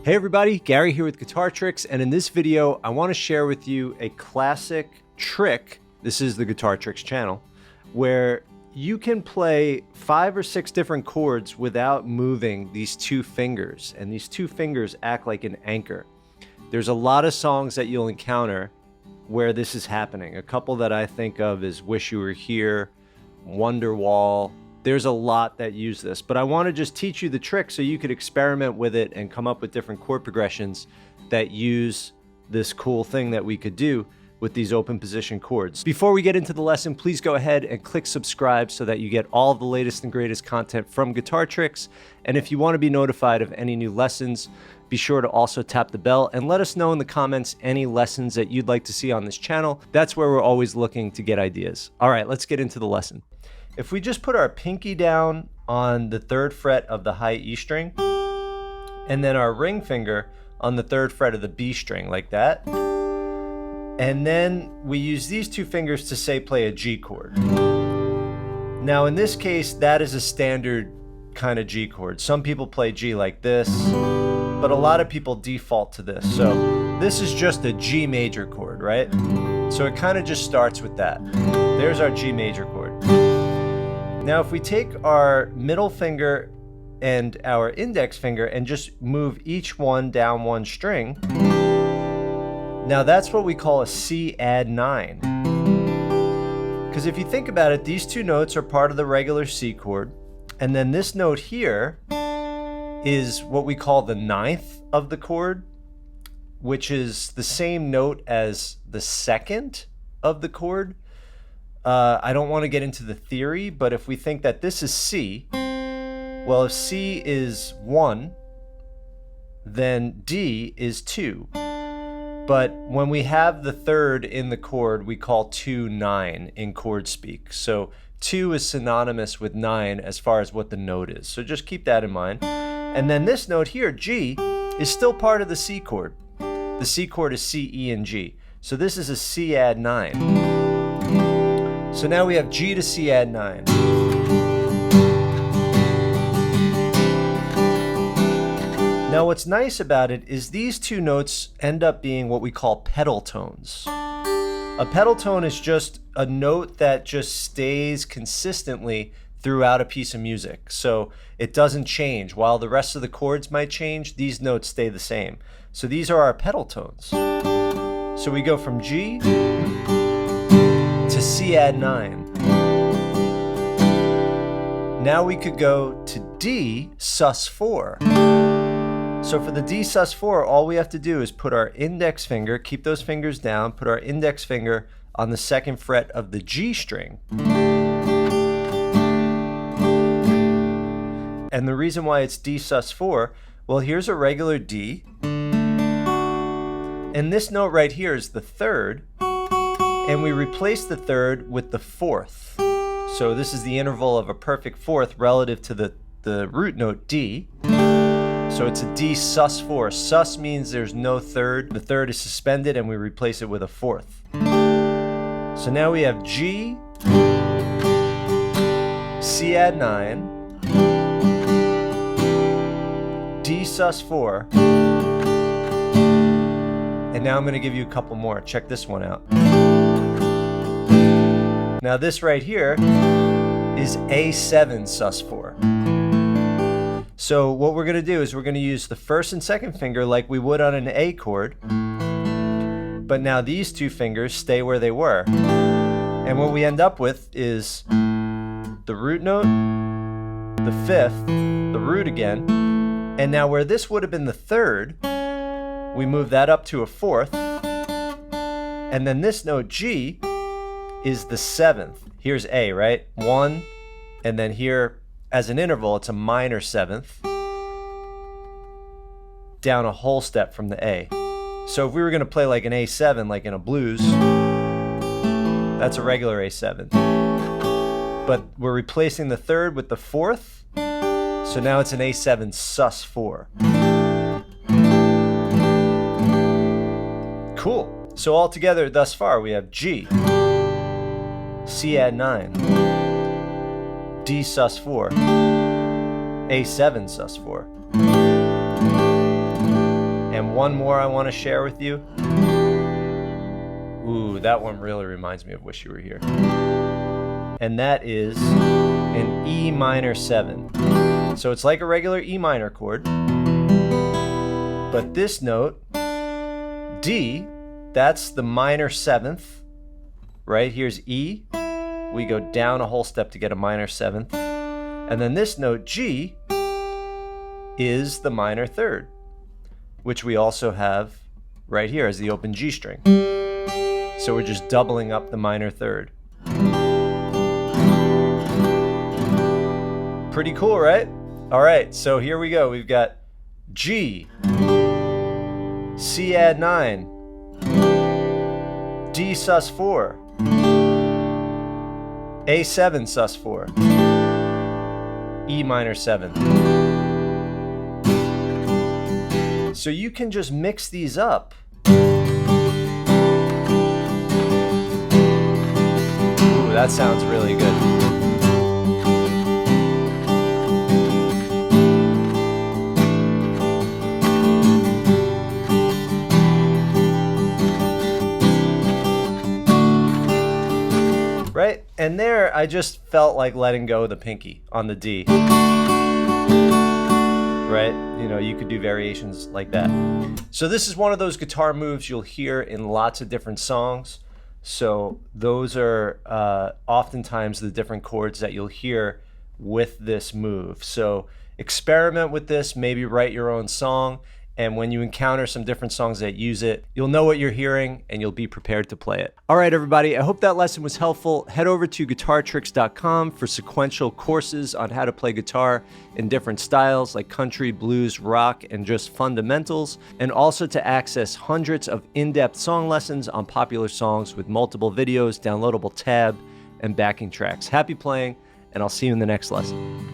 Hey everybody, Gary here with Guitar Tricks, and in this video I want to share with you a classic trick. This is the Guitar Tricks channel, where you can play 5 or 6 different chords without moving these two fingers, and these two fingers act like an anchor. There's a lot of songs that you'll encounter where this is happening. A couple that I think of is Wish You Were Here, Wonderwall. There's a lot that use this, but I want to just teach you the trick so you could experiment with it and come up with different chord progressions that use this cool thing that we could do with these open position chords. Before we get into the lesson, please go ahead and click subscribe so that you get all the latest and greatest content from Guitar Tricks. And if you want to be notified of any new lessons, be sure to also tap the bell and let us know in the comments any lessons that you'd like to see on this channel. That's where we're always looking to get ideas. All right, let's get into the lesson. If we just put our pinky down on the 3rd fret of the high E string, and then our ring finger on the 3rd fret of the B string, like that, and then we use these two fingers to say play a G chord. Now in this case, that is a standard kind of G chord. Some people play G like this, but a lot of people default to this. So this is just a G major chord, right? So it kind of just starts with that. There's our G major chord. Now if we take our middle finger and our index finger and just move each one down one string, now that's what we call a C add 9. Because if you think about it, these two notes are part of the regular C chord, and then this note here is what we call the 9th of the chord, which is the same note as the 2nd of the chord. I don't want to get into the theory, but if we think that this is C, well, if C is 1, then D is 2. But when we have the 3rd in the chord, we call 2 9 in chord speak. So 2 is synonymous with 9 as far as what the note is. So just keep that in mind. And then this note here, G, is still part of the C chord. The C chord is C, E, and G. So this is a C add 9. So now we have G to C add 9. Now what's nice about it is these two notes end up being what we call pedal tones. A pedal tone is just a note that just stays consistently throughout a piece of music. So it doesn't change. While the rest of the chords might change, these notes stay the same. So these are our pedal tones. So we go from G to C add 9. Now we could go to D sus 4. So for the D sus 4, all we have to do is put our index finger, keep those fingers down, put our index finger on the 2nd fret of the G string. And the reason why it's D sus 4, well, here's a regular D. And this note right here is the 3rd. And we replace the 3rd with the 4th. So this is the interval of a perfect 4th relative to the root note D. So it's a D sus 4. Sus means there's no 3rd. The 3rd is suspended and we replace it with a 4th. So now we have G, C add 9, D sus 4, and now I'm going to give you a couple more. Check this one out. Now this right here is A7 sus 4. So what we're going to do is we're going to use the 1st and 2nd finger like we would on an A chord, but now these two fingers stay where they were. And what we end up with is the root note, the 5th, the root again, and now where this would have been the 3rd, we move that up to a 4th, and then this note G is the 7th. Here's A, right? 1, and then here as an interval, it's a minor 7th, down a whole step from the A. So if we were going to play like an A7, like in a blues, that's a regular A7. But we're replacing the 3rd with the 4th, so now it's an A7 sus 4. Cool. So all together thus far we have G, C add 9, D sus 4, A7 sus 4. And one more I want to share with you. Ooh, that one really reminds me of Wish You Were Here. And that is an E minor 7. So it's like a regular E minor chord, but this note, D, that's the minor 7th, right? Here's E. We go down a whole step to get a minor 7th. And then this note, G, is the minor 3rd, which we also have right here as the open G string. So we're just doubling up the minor 3rd. Pretty cool, right? All right, so here we go. We've got G, C add 9, D sus 4, A7 sus 4, E minor 7. So you can just mix these up. Ooh, that sounds really good. Right? And there, I just felt like letting go of the pinky on the D. Right? You know, you could do variations like that. So this is one of those guitar moves you'll hear in lots of different songs. So those are oftentimes the different chords that you'll hear with this move. So experiment with this, maybe write your own song. And when you encounter some different songs that use it, you'll know what you're hearing and you'll be prepared to play it. All right, everybody, I hope that lesson was helpful. Head over to guitartricks.com for sequential courses on how to play guitar in different styles like country, blues, rock, and just fundamentals. And also to access hundreds of in-depth song lessons on popular songs with multiple videos, downloadable tab, and backing tracks. Happy playing, and I'll see you in the next lesson.